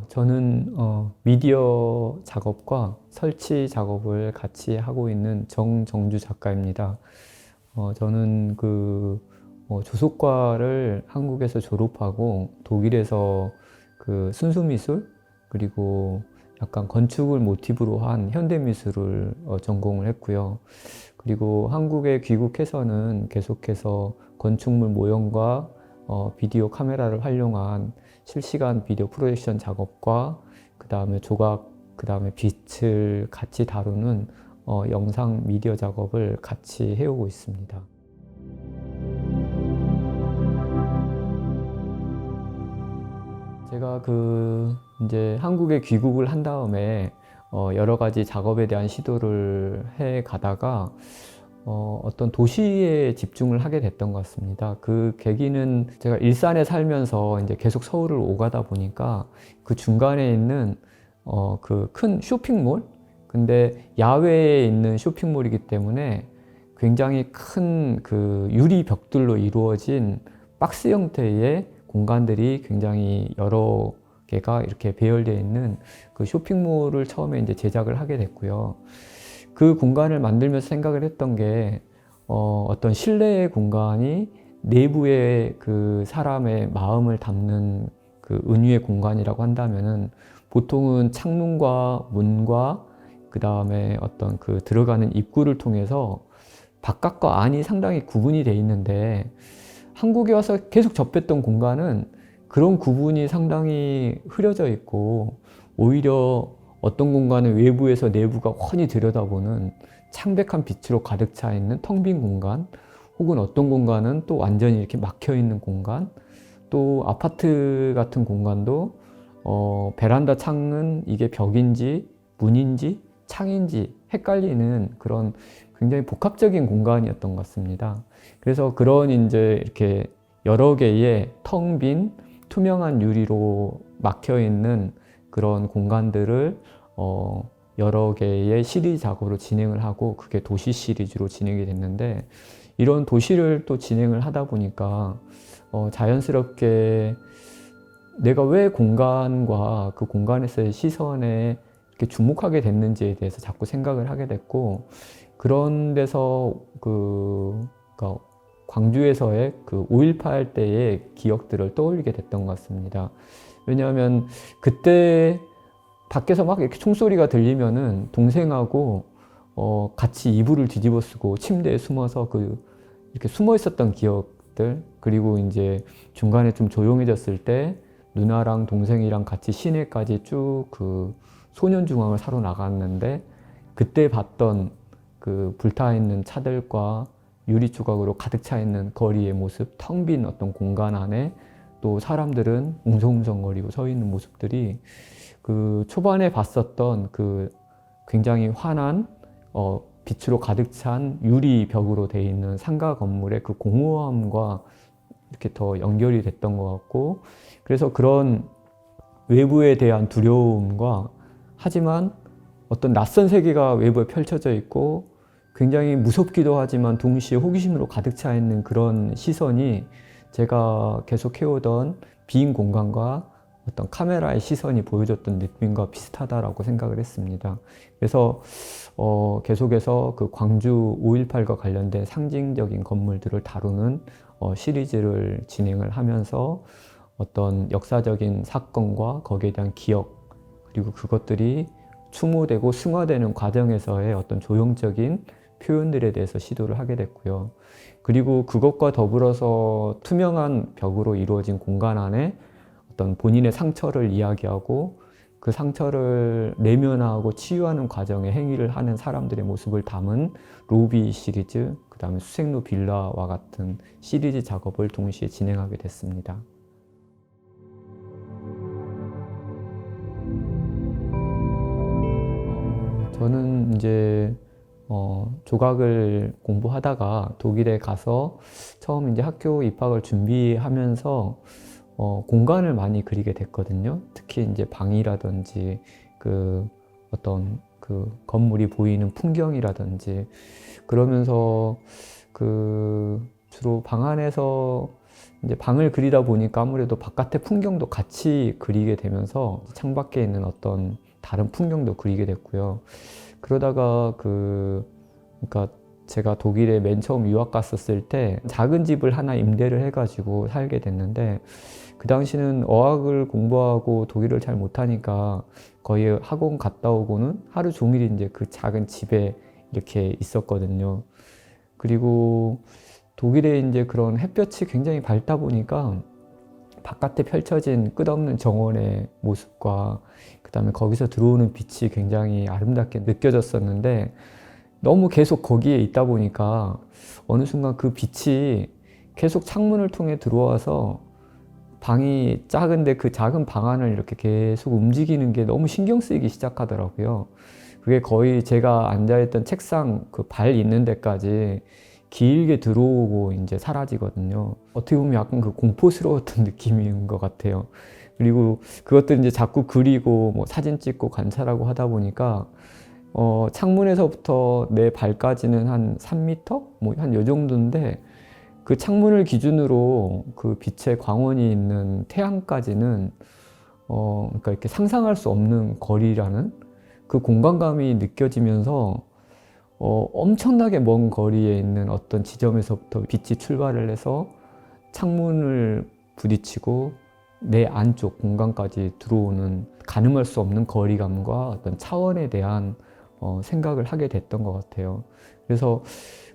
저는 미디어 작업과 설치 작업을 같이 하고 있는 정정주 작가입니다. 저는 조속과를 한국에서 졸업하고 독일에서 그 순수미술 그리고 약간 건축을 모티브로 한 현대미술을 전공을 했고요. 그리고 한국에 귀국해서는 계속해서 건축물 모형과 비디오 카메라를 활용한 실시간 비디오 프로젝션 작업과 그 다음에 조각, 그 다음에 빛을 같이 다루는 영상 미디어 작업을 같이 해오고 있습니다. 제가 이제 한국에 귀국을 한 다음에 여러 가지 작업에 대한 시도를 해 가다가 어떤 도시에 집중을 하게 됐던 것 같습니다. 그 계기는 제가 일산에 살면서 이제 계속 서울을 오가다 보니까 그 중간에 있는 그 큰 쇼핑몰? 근데 야외에 있는 쇼핑몰이기 때문에 굉장히 큰 그 유리 벽들로 이루어진 박스 형태의 공간들이 굉장히 여러 개가 이렇게 배열되어 있는 그 쇼핑몰을 처음에 이제 제작을 하게 됐고요. 그 공간을 만들면서 생각을 했던 게 어떤 실내의 공간이 내부의 그 사람의 마음을 담는 그 은유의 공간이라고 한다면은 보통은 창문과 문과 그 다음에 어떤 그 들어가는 입구를 통해서 바깥과 안이 상당히 구분이 돼 있는데 한국에 와서 계속 접했던 공간은 그런 구분이 상당히 흐려져 있고 오히려 어떤 공간은 외부에서 내부가 훤히 들여다보는 창백한 빛으로 가득 차 있는 텅 빈 공간, 혹은 어떤 공간은 또 완전히 이렇게 막혀 있는 공간, 또 아파트 같은 공간도 베란다 창은 이게 벽인지 문인지 창인지 헷갈리는 그런 굉장히 복합적인 공간이었던 것 같습니다. 그래서 그런 이제 이렇게 여러 개의 텅 빈 투명한 유리로 막혀 있는 그런 공간들을 여러 개의 시리즈 작업으로 진행을 하고 그게 도시 시리즈로 진행이 됐는데, 이런 도시를 또 진행을 하다 보니까 자연스럽게 내가 왜 공간과 그 공간에서의 시선에 이렇게 주목하게 됐는지에 대해서 자꾸 생각을 하게 됐고, 그런 데서 그러니까 광주에서의 그 5.18 때의 기억들을 떠올리게 됐던 것 같습니다. 왜냐하면 그때 밖에서 막 이렇게 총소리가 들리면은 동생하고 같이 이불을 뒤집어 쓰고 침대에 숨어서 이렇게 숨어 있었던 기억들, 그리고 이제 중간에 좀 조용해졌을 때 누나랑 동생이랑 같이 시내까지 쭉 그 소년중앙을 사러 나갔는데 그때 봤던 그 불타 있는 차들과 유리 조각으로 가득 차 있는 거리의 모습, 텅 빈 어떤 공간 안에 또 사람들은 웅성웅성거리고 서 있는 모습들이 그 초반에 봤었던 그 굉장히 환한 빛으로 가득 찬 유리 벽으로 되어 있는 상가 건물의 그 공허함과 이렇게 더 연결이 됐던 것 같고, 그래서 그런 외부에 대한 두려움과, 하지만 어떤 낯선 세계가 외부에 펼쳐져 있고 굉장히 무섭기도 하지만 동시에 호기심으로 가득 차 있는 그런 시선이 제가 계속 해오던 빈 공간과 어떤 카메라의 시선이 보여줬던 느낌과 비슷하다라고 생각을 했습니다. 그래서 계속해서 그 광주 5.18과 관련된 상징적인 건물들을 다루는 시리즈를 진행을 하면서 어떤 역사적인 사건과 거기에 대한 기억, 그리고 그것들이 추모되고 승화되는 과정에서의 어떤 조형적인 표현들에 대해서 시도를 하게 됐고요. 그리고 그것과 더불어서 투명한 벽으로 이루어진 공간 안에 어떤 본인의 상처를 이야기하고 그 상처를 내면화하고 치유하는 과정에 행위를 하는 사람들의 모습을 담은 로비 시리즈, 그 다음에 수색로 빌라와 같은 시리즈 작업을 동시에 진행하게 됐습니다. 저는 이제 조각을 공부하다가 독일에 가서 처음 이제 학교 입학을 준비하면서 공간을 많이 그리게 됐거든요. 특히 이제 방이라든지 그 어떤 그 건물이 보이는 풍경이라든지, 그러면서 그 주로 방 안에서 이제 방을 그리다 보니까 아무래도 바깥의 풍경도 같이 그리게 되면서 창밖에 있는 어떤 다른 풍경도 그리게 됐고요. 그러다가 그러니까 제가 독일에 맨 처음 유학 갔었을 때 작은 집을 하나 임대를 해가지고 살게 됐는데, 그 당시는 어학을 공부하고 독일어를 잘 못하니까 거의 학원 갔다 오고는 하루 종일 이제 그 작은 집에 이렇게 있었거든요. 그리고 독일에 이제 그런 햇볕이 굉장히 밝다 보니까 바깥에 펼쳐진 끝없는 정원의 모습과 그다음에 거기서 들어오는 빛이 굉장히 아름답게 느껴졌었는데, 너무 계속 거기에 있다 보니까 어느 순간 그 빛이 계속 창문을 통해 들어와서 방이 작은데 그 작은 방 안을 이렇게 계속 움직이는 게 너무 신경 쓰이기 시작하더라고요. 그게 거의 제가 앉아있던 책상 그 발 있는 데까지 길게 들어오고 이제 사라지거든요. 어떻게 보면 약간 그 공포스러웠던 느낌인 것 같아요. 그리고 그것들 이제 자꾸 그리고 뭐 사진 찍고 관찰하고 하다 보니까 창문에서부터 내 발까지는 한 3m? 뭐 한 요 정도인데, 그 창문을 기준으로 그 빛의 광원이 있는 태양까지는 그러니까 이렇게 상상할 수 없는 거리라는 그 공간감이 느껴지면서 엄청나게 먼 거리에 있는 어떤 지점에서부터 빛이 출발을 해서 창문을 부딪히고 내 안쪽 공간까지 들어오는 가늠할 수 없는 거리감과 어떤 차원에 대한 생각을 하게 됐던 것 같아요. 그래서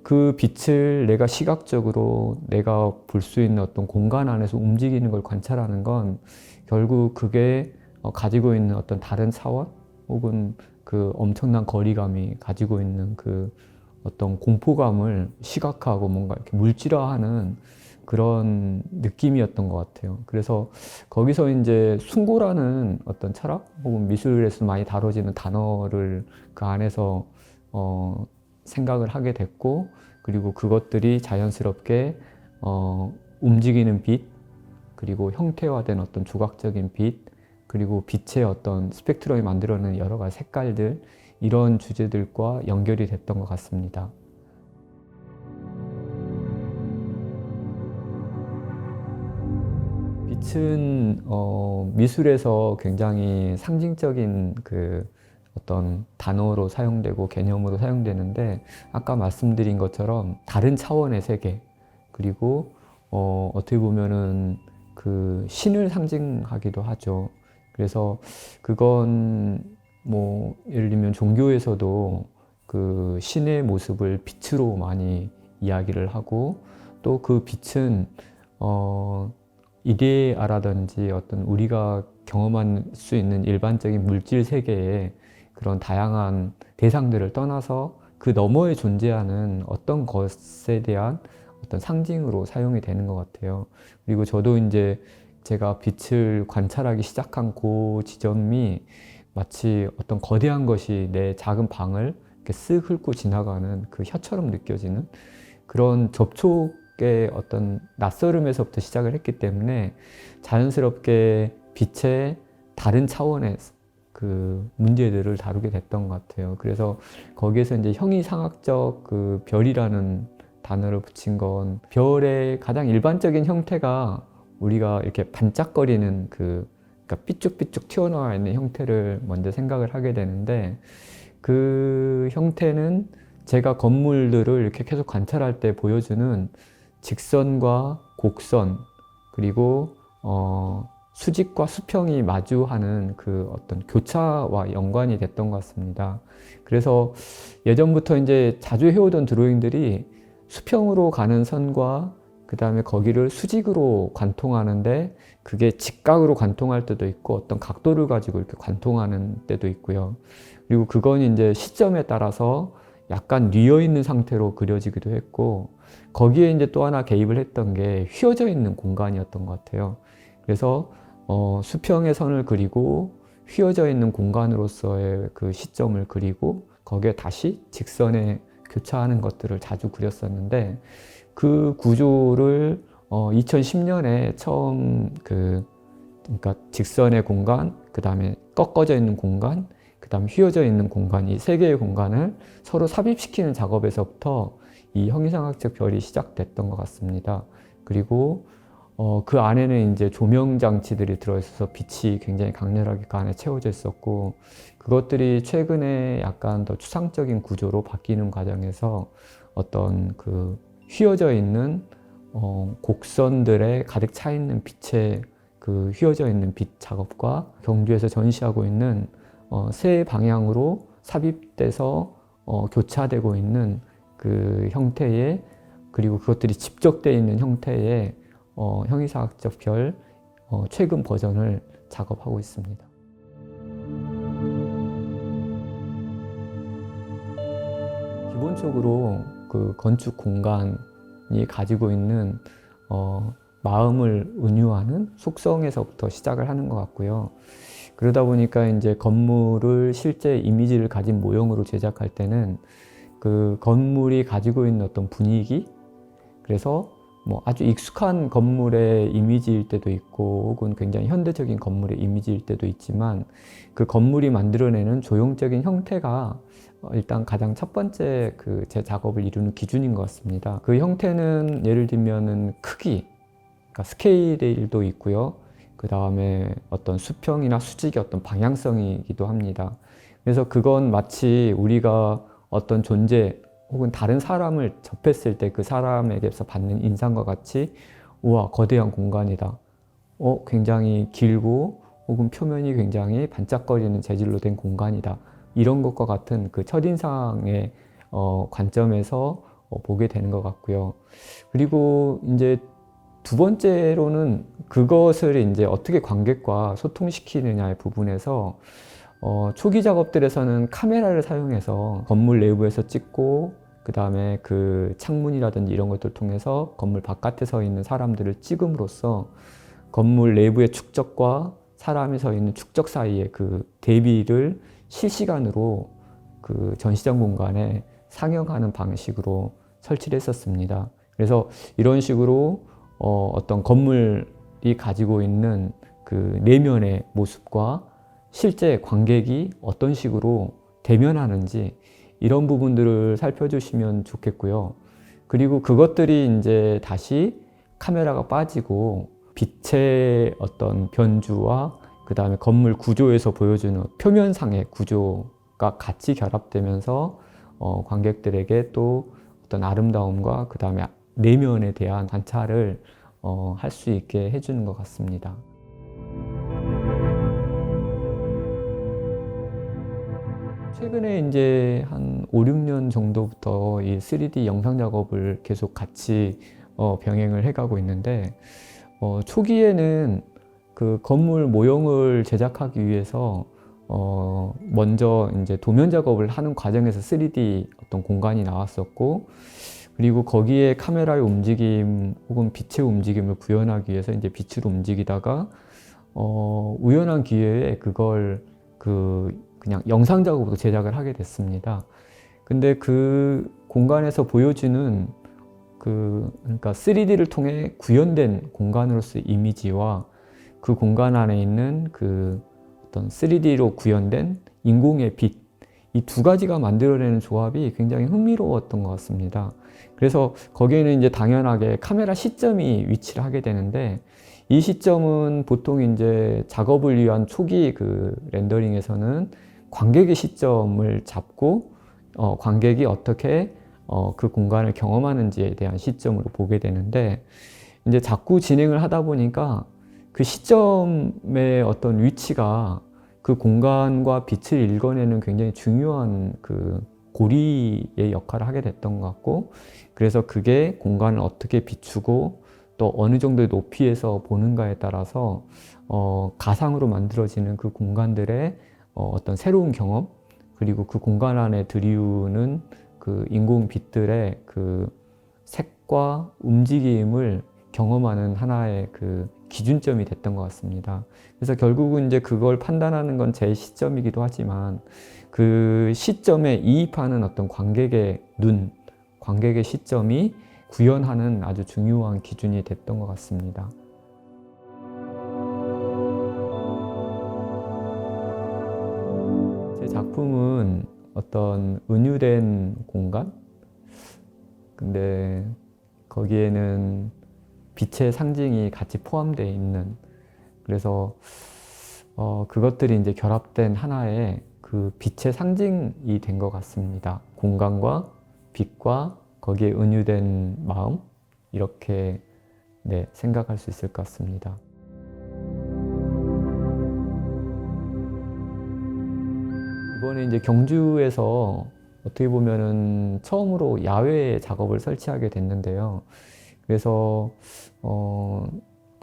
그 빛을 내가 시각적으로 내가 볼 수 있는 어떤 공간 안에서 움직이는 걸 관찰하는 건 결국 그게 가지고 있는 어떤 다른 차원 혹은 그 엄청난 거리감이 가지고 있는 그 어떤 공포감을 시각화하고 뭔가 이렇게 물질화하는 그런 느낌이었던 것 같아요. 그래서 거기서 이제 숭고라는 어떤 철학 혹은 미술에서 많이 다뤄지는 단어를 그 안에서 생각을 하게 됐고, 그리고 그것들이 자연스럽게 움직이는 빛, 그리고 형태화된 어떤 조각적인 빛, 그리고 빛의 어떤 스펙트럼이 만들어내는 여러 가지 색깔들, 이런 주제들과 연결이 됐던 것 같습니다. 빛은 미술에서 굉장히 상징적인 그 어떤 단어로 사용되고 개념으로 사용되는데, 아까 말씀드린 것처럼 다른 차원의 세계, 그리고 어떻게 보면은 그 신을 상징하기도 하죠. 그래서 그건 뭐 예를 들면 종교에서도 그 신의 모습을 빛으로 많이 이야기를 하고, 또 그 빛은 이데아라든지 어떤 우리가 경험할 수 있는 일반적인 물질 세계에 그런 다양한 대상들을 떠나서 그 너머에 존재하는 어떤 것에 대한 어떤 상징으로 사용이 되는 것 같아요. 그리고 저도 이제 제가 빛을 관찰하기 시작한 그 지점이 마치 어떤 거대한 것이 내 작은 방을 이렇게 쓱 훑고 지나가는 그 혀처럼 느껴지는 그런 접촉의 어떤 낯설음에서부터 시작을 했기 때문에 자연스럽게 빛의 다른 차원의 그 문제들을 다루게 됐던 것 같아요. 그래서 거기에서 이제 형이상학적 그 별이라는 단어를 붙인 건, 별의 가장 일반적인 형태가 우리가 이렇게 반짝거리는 그러니까 삐쭉삐쭉 튀어나와 있는 형태를 먼저 생각을 하게 되는데, 그 형태는 제가 건물들을 이렇게 계속 관찰할 때 보여주는 직선과 곡선, 그리고 수직과 수평이 마주하는 그 어떤 교차와 연관이 됐던 것 같습니다. 그래서 예전부터 이제 자주 해오던 드로잉들이 수평으로 가는 선과 그 다음에 거기를 수직으로 관통하는데, 그게 직각으로 관통할 때도 있고 어떤 각도를 가지고 이렇게 관통하는 때도 있고요. 그리고 그건 이제 시점에 따라서 약간 뉘어 있는 상태로 그려지기도 했고, 거기에 이제 또 하나 개입을 했던 게 휘어져 있는 공간이었던 것 같아요. 그래서 수평의 선을 그리고 휘어져 있는 공간으로서의 그 시점을 그리고 거기에 다시 직선에 교차하는 것들을 자주 그렸었는데, 그 구조를 2010년에 처음 그러니까 직선의 공간, 그 다음에 꺾어져 있는 공간, 그 다음 휘어져 있는 공간, 이 세 개의 공간을 서로 삽입시키는 작업에서부터 이 형이상학적 별이 시작됐던 것 같습니다. 그리고 그 안에는 이제 조명 장치들이 들어있어서 빛이 굉장히 강렬하게 그 안에 채워져 있었고, 그것들이 최근에 약간 더 추상적인 구조로 바뀌는 과정에서 어떤 그 휘어져 있는 곡선들에 가득 차 있는 빛의 그 휘어져 있는 빛 작업과 경주에서 전시하고 있는 세 방향으로 삽입돼서 교차되고 있는 그 형태의, 그리고 그것들이 집적되어 있는 형태의 형이상학적 별 최근 버전을 작업하고 있습니다. 기본적으로 그 건축 공간이 가지고 있는 마음을 은유하는 속성에서부터 시작을 하는 것 같고요. 그러다 보니까 이제 건물을 실제 이미지를 가진 모형으로 제작할 때는 그 건물이 가지고 있는 어떤 분위기, 그래서 뭐 아주 익숙한 건물의 이미지일 때도 있고, 혹은 굉장히 현대적인 건물의 이미지일 때도 있지만, 그 건물이 만들어내는 조형적인 형태가 일단 가장 첫 번째 그 제 작업을 이루는 기준인 것 같습니다. 그 형태는 예를 들면은 크기, 그러니까 스케일도 있고요. 그 다음에 어떤 수평이나 수직의 어떤 방향성이기도 합니다. 그래서 그건 마치 우리가 어떤 존재 혹은 다른 사람을 접했을 때 그 사람에게서 받는 인상과 같이, 우와, 거대한 공간이다. 굉장히 길고 혹은 표면이 굉장히 반짝거리는 재질로 된 공간이다. 이런 것과 같은 그 첫인상의 관점에서 보게 되는 것 같고요. 그리고 이제 두 번째로는 그것을 이제 어떻게 관객과 소통시키느냐의 부분에서 초기 작업들에서는 카메라를 사용해서 건물 내부에서 찍고, 그 다음에 그 창문이라든지 이런 것들을 통해서 건물 바깥에 서 있는 사람들을 찍음으로써 건물 내부의 축적과 사람이 서 있는 축적 사이의 그 대비를 실시간으로 그 전시장 공간에 상영하는 방식으로 설치를 했었습니다. 그래서 이런 식으로 어떤 건물이 가지고 있는 그 내면의 모습과 실제 관객이 어떤 식으로 대면하는지, 이런 부분들을 살펴주시면 좋겠고요. 그리고 그것들이 이제 다시 카메라가 빠지고 빛의 어떤 변주와 그 다음에 건물 구조에서 보여주는 표면상의 구조가 같이 결합되면서 관객들에게 또 어떤 아름다움과 그 다음에 내면에 대한 관찰을 할 수 있게 해주는 것 같습니다. 최근에 이제 한 5, 6년 정도부터 이 3D 영상 작업을 계속 같이 병행을 해가고 있는데, 초기에는 그 건물 모형을 제작하기 위해서 먼저 이제 도면 작업을 하는 과정에서 3D 어떤 공간이 나왔었고, 그리고 거기에 카메라의 움직임 혹은 빛의 움직임을 구현하기 위해서 이제 빛으로 움직이다가 우연한 기회에 그걸 그냥 영상 작업으로 제작을 하게 됐습니다. 근데 그 공간에서 보여지는 그러니까 3D를 통해 구현된 공간으로서의 이미지와 그 공간 안에 있는 그 어떤 3D로 구현된 인공의 빛, 이 두 가지가 만들어내는 조합이 굉장히 흥미로웠던 것 같습니다. 그래서 거기에는 이제 당연하게 카메라 시점이 위치를 하게 되는데, 이 시점은 보통 이제 작업을 위한 초기 그 렌더링에서는 관객의 시점을 잡고 관객이 어떻게 그 공간을 경험하는지에 대한 시점으로 보게 되는데, 이제 자꾸 진행을 하다 보니까 그 시점의 어떤 위치가 그 공간과 빛을 읽어내는 굉장히 중요한 그 고리의 역할을 하게 됐던 것 같고, 그래서 그게 공간을 어떻게 비추고 또 어느 정도의 높이에서 보는가에 따라서 가상으로 만들어지는 그 공간들의 어떤 새로운 경험, 그리고 그 공간 안에 들이우는 그 인공 빛들의 그 색과 움직임을 경험하는 하나의 그 기준점이 됐던 것 같습니다. 그래서 결국은 이제 그걸 판단하는 건 제 시점이기도 하지만, 그 시점에 이입하는 어떤 관객의 눈, 관객의 시점이 구현하는 아주 중요한 기준이 됐던 것 같습니다. 제 작품은 어떤 은유된 공간, 근데 거기에는 빛의 상징이 같이 포함되어 있는, 그래서 그것들이 이제 결합된 하나의 그 빛의 상징이 된 것 같습니다. 공간과 빛과 거기에 은유된 마음, 이렇게 네, 생각할 수 있을 것 같습니다. 이번에 이제 경주에서 어떻게 보면은 처음으로 야외 작업을 설치하게 됐는데요. 그래서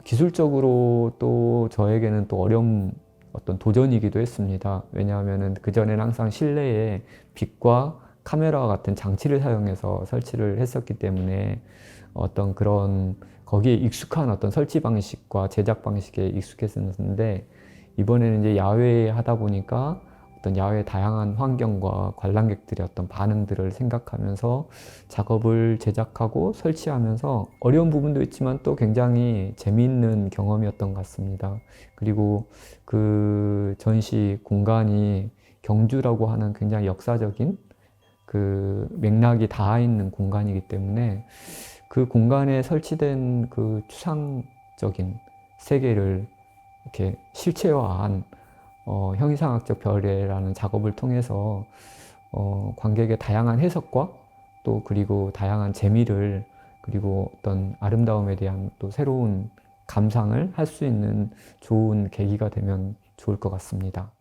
기술적으로 또 저에게는 또 어려운 어떤 도전이기도 했습니다. 왜냐하면은 그전에는 항상 실내에 빛과 카메라와 같은 장치를 사용해서 설치를 했었기 때문에 어떤 그런 거기에 익숙한 어떤 설치 방식과 제작 방식에 익숙했었는데, 이번에는 이제 야외에 하다 보니까 어떤 야외의 다양한 환경과 관람객들의 어떤 반응들을 생각하면서 작업을 제작하고 설치하면서 어려운 부분도 있지만 또 굉장히 재미있는 경험이었던 것 같습니다. 그리고 그 전시 공간이 경주라고 하는 굉장히 역사적인 그 맥락이 닿아 있는 공간이기 때문에 그 공간에 설치된 그 추상적인 세계를 이렇게 실체화한 형이상학적 별에라는 작업을 통해서 관객의 다양한 해석과 또 그리고 다양한 재미를, 그리고 어떤 아름다움에 대한 또 새로운 감상을 할 수 있는 좋은 계기가 되면 좋을 것 같습니다.